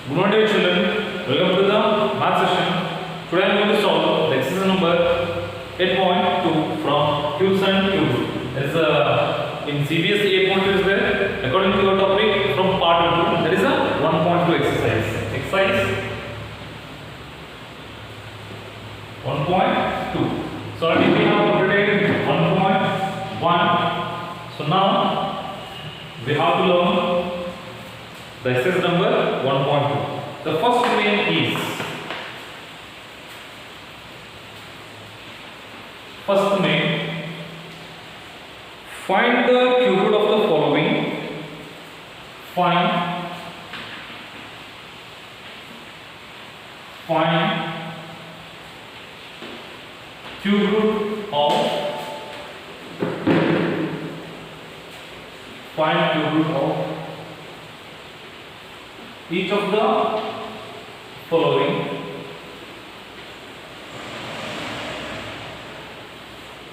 Good morning, dear children. Welcome to the math session. Today I am going to solve the exercise number 8.2 from cubes and cube. As in CBSE 8.2 is there according to your topic from part 2. That is a 1.2 exercise. Exercise 1.2. So already we have completed 1.1. So now we have to learn the exercise number 1.2. The first domain is find the cube root of the following. Find cube root of each of the following.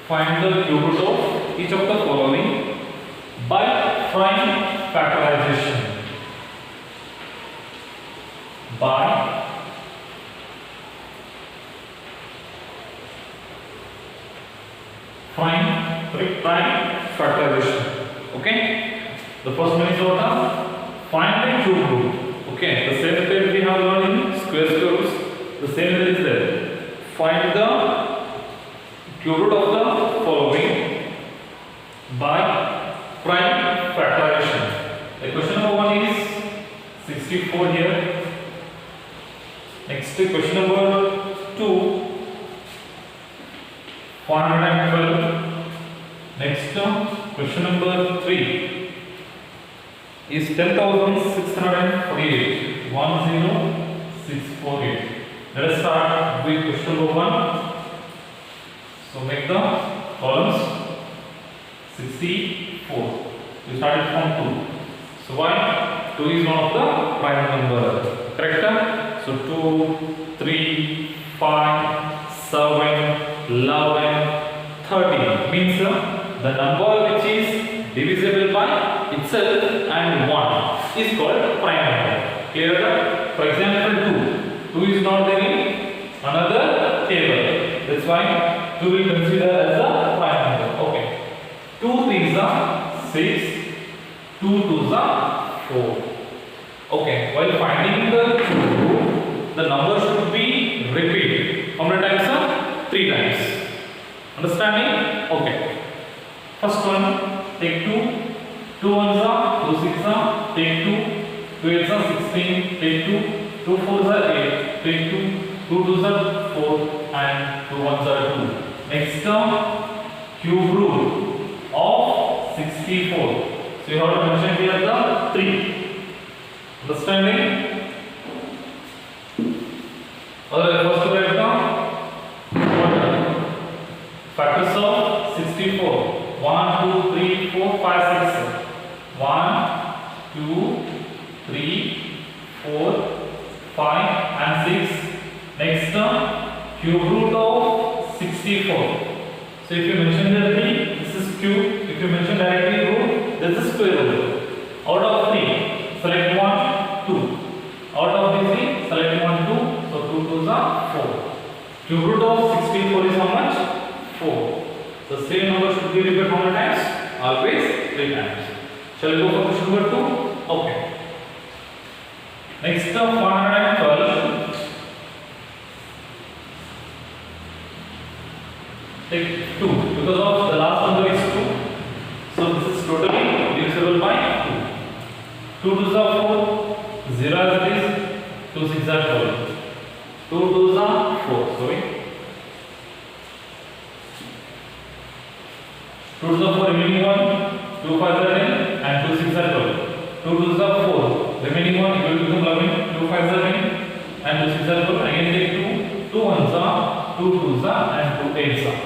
Find the cube root of each of the following by prime factorization. By prime factorization. Okay. The first one is what? Find the cube root. Okay. The same method we have learned in square roots. The same method is there. Find the cube root of the following by prime factorization. The question number 1 is 64 here. Next question number 2, 412. Next question number 3 is 10,648. 10648. Let us start with question number 1. So make the columns 64. We started from 2. So why? 2 is one of the prime number. Correct? So 2, 3, 5, 7, 11, 13 means the number which is divisible by itself and 1 is called prime number. Clear? For example, 2 is not there in another table. That's why 2 will consider as a prime number. Okay. 2 3s are 6, 2 2s are 4. Okay. While finding the cube root, the number should be repeated. How many times, sir? 3 times. Understanding? Okay. First one, take 2. 2 1s are 2 6s are. Take 2. 2 8s are 16. Take 2. 2 4s are 8. Take 2. 2 2s are 4 and 2 1s are 2. Next term, cube root of 64. So you have to mention here the 3. Understanding? First to write down factors of 64. 1 2 3 4 5 6. 1 2 3 4 5 and 6. Next term, cube root of 64. So if you mention directly, this is cube. If you mention directly root, this is square root. Out of 3, select 1, 2. Out of this 3, select 1, 2. So 2 2s are 4. Cube root of 64 is how much? 4. The same number should be repeated how many times? Always 3 times. Shall we go for question number 2? Okay. Next term, 112. Take 2 because of the last number is 2. So this is totally divisible by 2. 2 2s are 4. 0 as it is. 2 6s are 12. 2 2s are 4. Sorry. 2 2s are 4. Remaining 1. 2 5s are 10 and 2 6s are 12. 2 2s are 4. Remaining 1 will become 11. 2 5s are 10 and 2 6s are 12. Again take 2. 2 1s are 2 2s are and 2 8s are.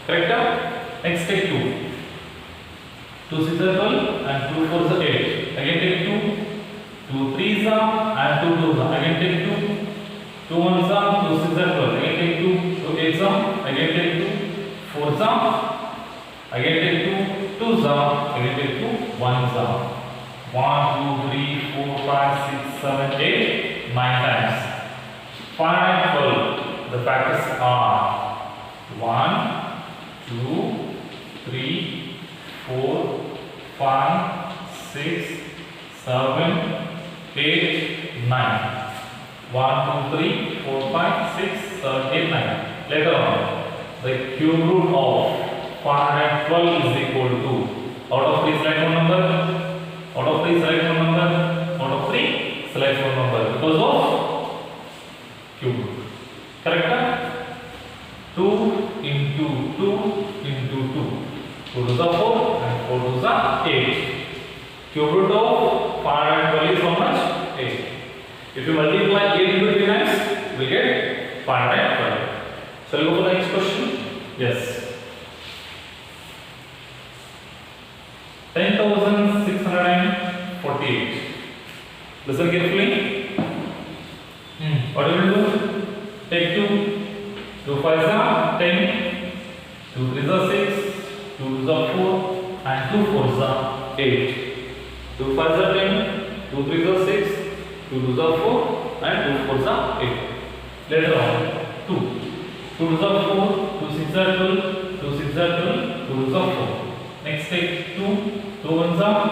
Correct? Next take 2. 2 6s are 12 and 2 4s are 8. Again take 2. 2 3s are and 2 2s are. Again take 2. 2 1s are 2 6s are 12. Again take 2. 2 8s are. Again take 2. 4s are. Again take 2. 2s are. Again take 2. 1s are. 1 2 3 4 5 6 7 8 9 times. 512. The factors are 1, 2, 3, 4, 5, 6, 7, 8, 9. 1, 2, 3, 4, 5, 6, 7, 8, 9. Later on, the cube root of 512 is equal to, out of 3 select one number, out of 3 select one number, out of 3 select one number because of cube root. Correct? 2 into 2 into 2. 2 to the 4 and 4 to the 8. Cube root of 512 is how much? 8. If you multiply 8 into 3 times, you will get 512. Shall we go for the next question? Yes. 10,648. Listen carefully. What do you do? Take 2. 2 5s are 10. 2 3s are 6. 2 2s are 4. And 2 4s are 8. 2 5s are 10. 2 3s are 6. 2 2s are 4. And 2 4s are 8. Later on, 2. 2 2s are 4. 2 6s are 12. 2 6s are 12. 2 2s are 4. Next take 2. 2 1s are.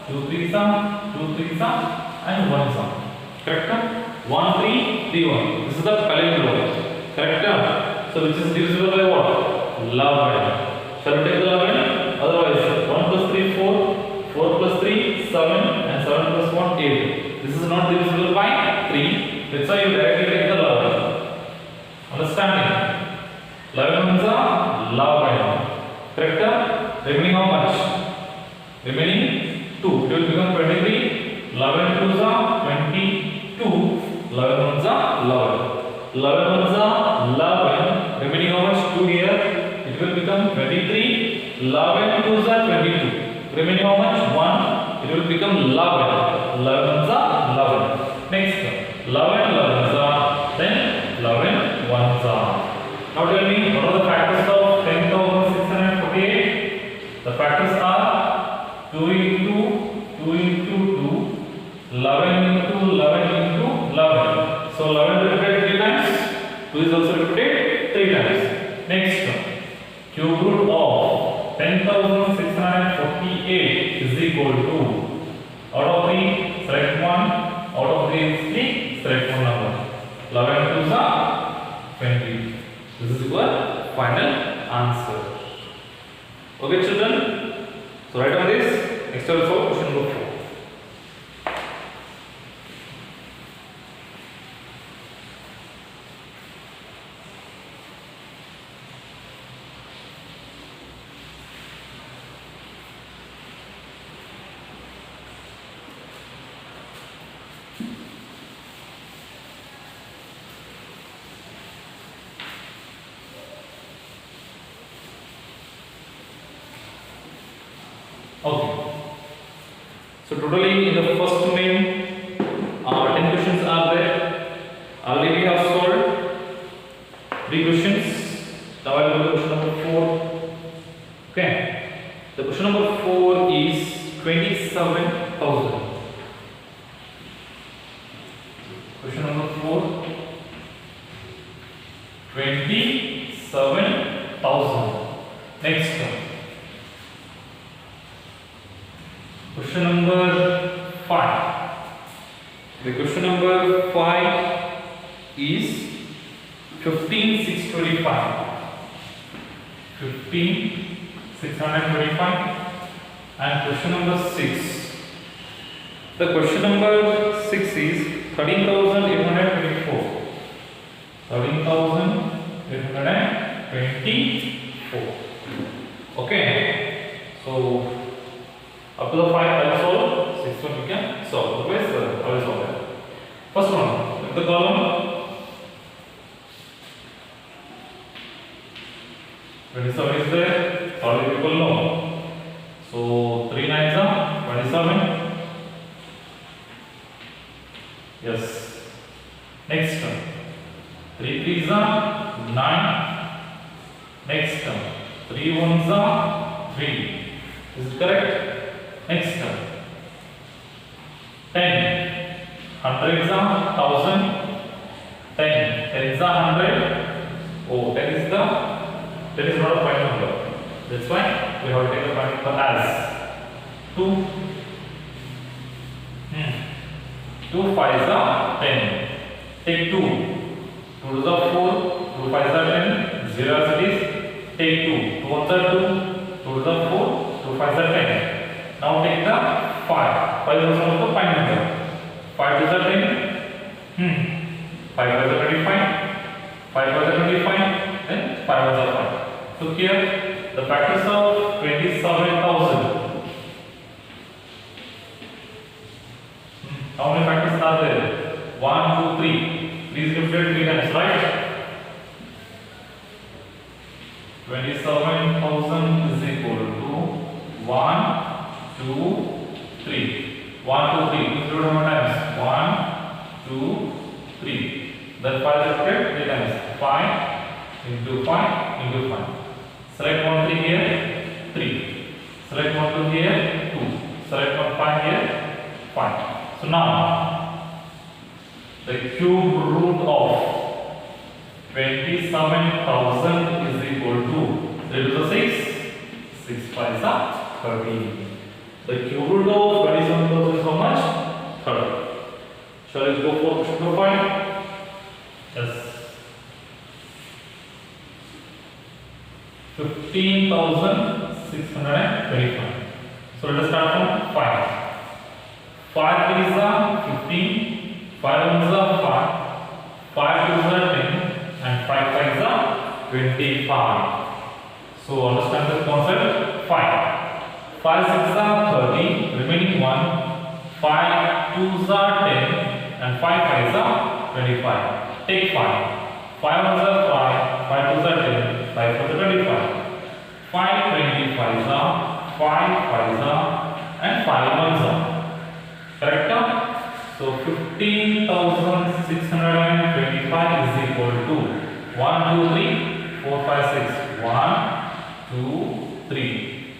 2 3s are. 2 3s are. And 1s are. Correct? 1 3 3 1. This is the palindrome. Correct? So which is divisible by what? 11. Shall we take the 11? Otherwise 1 plus 3 4. 4 plus 3 7. And 7 plus 1 8. This is not divisible by 3. That's why you directly take the 11. Understanding? 11 ones are 11. Correct? Remaining how much? Remaining 2. It will become 23. 11 twos are 22. 11 ones are 11. 11 ones are 11. Remaining how much? 2 here. It will become 23. 11 twos are 22. Remaining how much? 1. It will become 11. 11 ones are 11. Next, 11 11s are, then 11 ones are. Now tell me, what are the factors of 10,648? The factors are 2 into 2 into 2, 11 into 11 into 11. So 11 repeated 3 times, 2 is also repeated 3 times. Next, cube root of 10,648 is equal to, out of 3 select 1, out of 3 is 3, select one number. 11 twos are 20. This is your final answer. Okay children, so write on this. Next I will solve question number 4. Okay. So totally in the first domain, 10 questions are there. Already we have solved 3 questions. Now I will go to question number 4. Okay. The question number 4 is 27,000. Question number 4. 27,000. Next one. Question number 5. The question number 5 is 15,625. 15,625. And question number 6. The question number 6 is 13,824. 13,824. Okay. So up to the 5 I will solve, 6th one we can solve. Otherwise, I will solve that. First one, look at the column. 27 is there, already people know. So 3 9s are 27. Yes. Next one, 3 3s are 9. Next one, 3 1s are 3. Is it correct? Next term, 10. Hundreds are 1000. 10. 10 is a 100. Oh, 10 is not a prime number. That's why we have to take the prime number as 2. 2 5 is a 10. Take 2. 2 is a 4. 2 5 is a 10. 0 as it is. Take 2. 2 1 is a 2. 2 is a 4. 2 5 is a 10. Now take the 5. 5 is also the prime number. 5 is a 10. 5 is a 25. 5 is a 25. Then 5 is a 5. So here the factors of 27,000. How many factors are there? 1, 2, 3. Please reflect 3 times, right? 27,000 is equal to 1, 2, 3. 1, 2, 3. Please do it how many times? 1, 2, 3. Then 5 reflect 3 times. 5 into 5 into 5. Select 1, 3 here, 3. Select 1, 2 here, 2. Select 1, 5 here, 5. So now, the cube root of 27,000 is equal to 3 to the 6. 6 5 is 30. The cube root of 27,000 is how much? 30. Shall we go for question number 5? Yes. 15,625. So let us start from 5. 5 3 is 15, 5 1 is 5, 5 2 is 10, and 5 5 is 25. So understand this concept. 5. 5 6 is 30, remaining 1. 5 2 is 10, and 5 5 is 25. Take 5. 5 1 is 5, 5 2 is 10, 5 4 is 25. 5 25 is 5 5 is and 5 1 is. Correct? So 15,625 is equal to 1 2 3 4 5 6. 1 2 3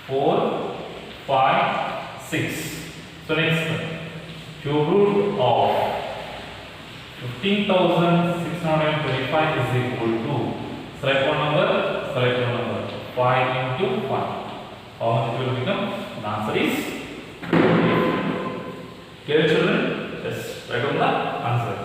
4 5 6. So next, cube root of 15,625 is equal to, select one number, 5 into 5. How much it will become? The answer is 20. Clear, children? Yes, write down the answer.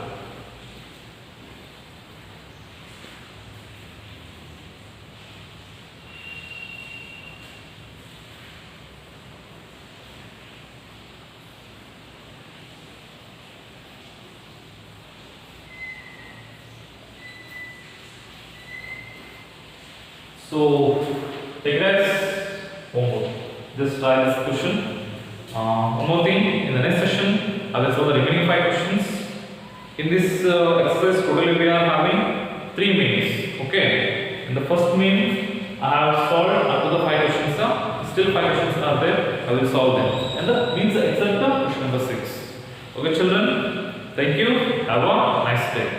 So, take that as homework. Just try this question. One more thing, in the next session, I will solve the remaining 5 questions. In this exercise, totally we are having 3 mains. Okay. In the first main, I have solved up to the 5 questions. Still 5 questions are there. I will solve them. And the means example question number 6. Okay, children. Thank you. Have a nice day.